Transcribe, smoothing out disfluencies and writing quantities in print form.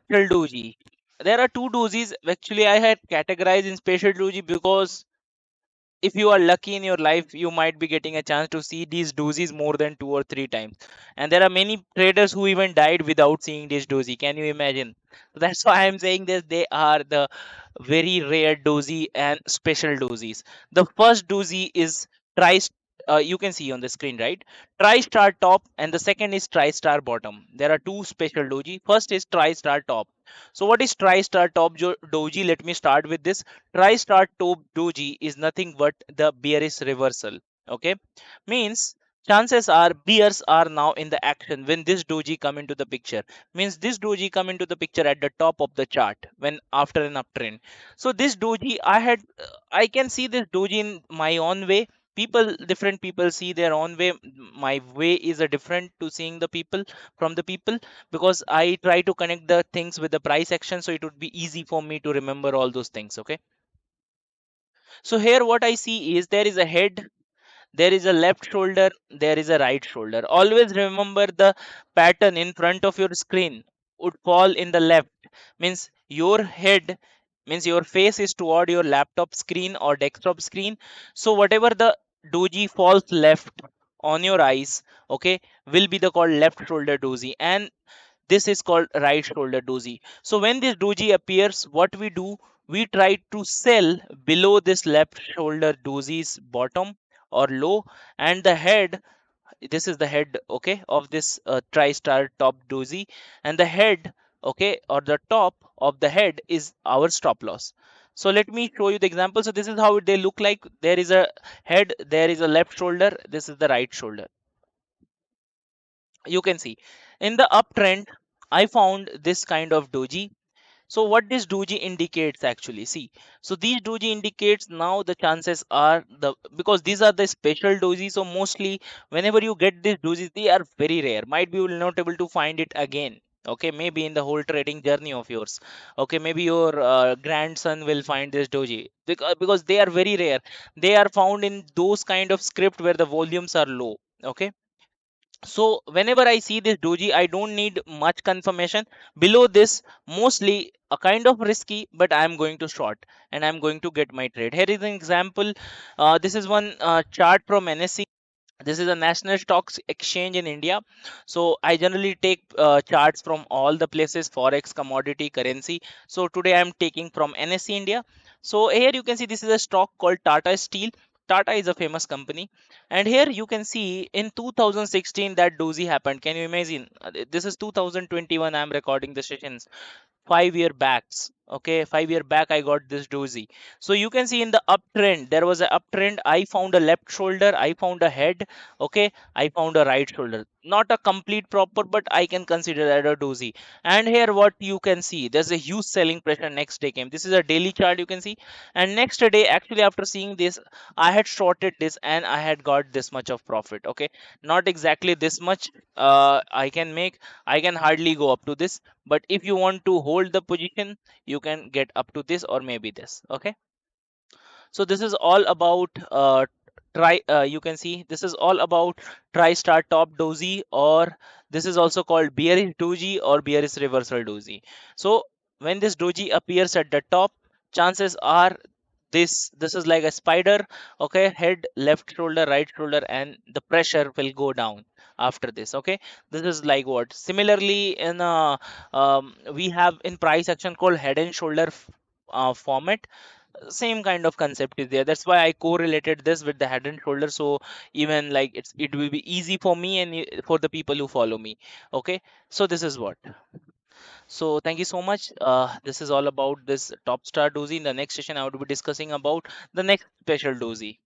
special doji. There are two dojis. Actually, I had categorized in special doji because if you are lucky in your life, you might be getting a chance to see these dozis more than 2 or 3 times. And there are many traders who even died without seeing this dozy. Can you imagine? So that's why I'm saying this. They are the very rare dozy and special dozis. The first dozy is tri. You can see on the screen, right? Tri-star top, and the second is tri-star bottom. There are two special doji. First is tri-star top. So what is tri-star top doji? Let me start with this. Tri-star top doji is nothing but the bearish reversal. Okay, means chances are bears are now in the action when this doji come into the picture. Means this doji come into the picture at the top of the chart when after an uptrend. So this doji I can see this doji in my own way. People, different people see their own way. My way is a different to seeing the people from the people, because I try to connect the things with the price action, so it would be easy for me to remember all those things. Okay, so here what I see is there is a head, there is a left shoulder, there is a right shoulder. Always remember the pattern in front of your screen would fall in the left. Means your head, means your face is toward your laptop screen or desktop screen. So whatever the doji falls left on your eyes, okay, will be the called left shoulder doji, and this is called right shoulder doji. So when this doji appears, what we do, we try to sell below this left shoulder doji's bottom or low, and the head, this is the head, okay, of this tri-star top doji, and the head, okay, or the top of the head is our stop loss. So let me show you the example. So this is how they look like. There is a head, there is a left shoulder, this is the right shoulder. You can see in the uptrend I found this kind of doji. So what this doji indicates actually, see, so these doji indicates now the chances are the, because these are the special doji, so mostly whenever you get these doji, they are very rare, might be you will not able to find it again. Okay, maybe in the whole trading journey of yours. Okay, maybe your grandson will find this doji, because they are very rare. They are found in those kind of script where the volumes are low. Okay, so whenever I see this doji, I don't need much confirmation. Below this, mostly a kind of risky, but I am going to short and I'm going to get my trade. Here is an example. This is one chart from NSE. This is a national stocks exchange in India. So I generally take charts from all the places, forex, commodity, currency. So today I am taking from NSE India. So here you can see this is a stock called Tata Steel. Tata is a famous company, and here you can see in 2016 that dozy happened. Can you imagine? This is 2021, I am recording the sessions. 5 year backs, okay, 5 year back I got this dozy. So you can see in the uptrend, there was an uptrend, I found a left shoulder, I found a head, okay, I found a right shoulder, not a complete proper, but I can consider that a dozy. And here what you can see, there's a huge selling pressure. Next day came, this is a daily chart, you can see. And next day, actually after seeing this, I had shorted this and I had got this much of profit. Okay, not exactly this much, I can make, I can hardly go up to this, but if you want to hold the position, you can get up to this or maybe this. Okay, so this is all about try you can see this is all about try star top doji, or this is also called bearish doji or bearish reversal doji. So when this doji appears at the top, chances are this is like a spider. Okay, head, left shoulder, right shoulder, and the pressure will go down after this. Okay, this is like what, similarly in we have in price action called head and shoulder format. Same kind of concept is there. That's why I correlated this with the head and shoulder, so even like it will be easy for me and for the people who follow me. Okay, so this is what. So thank you so much. This is all about this top star dozy. In the next session I would be discussing about the next special dozy.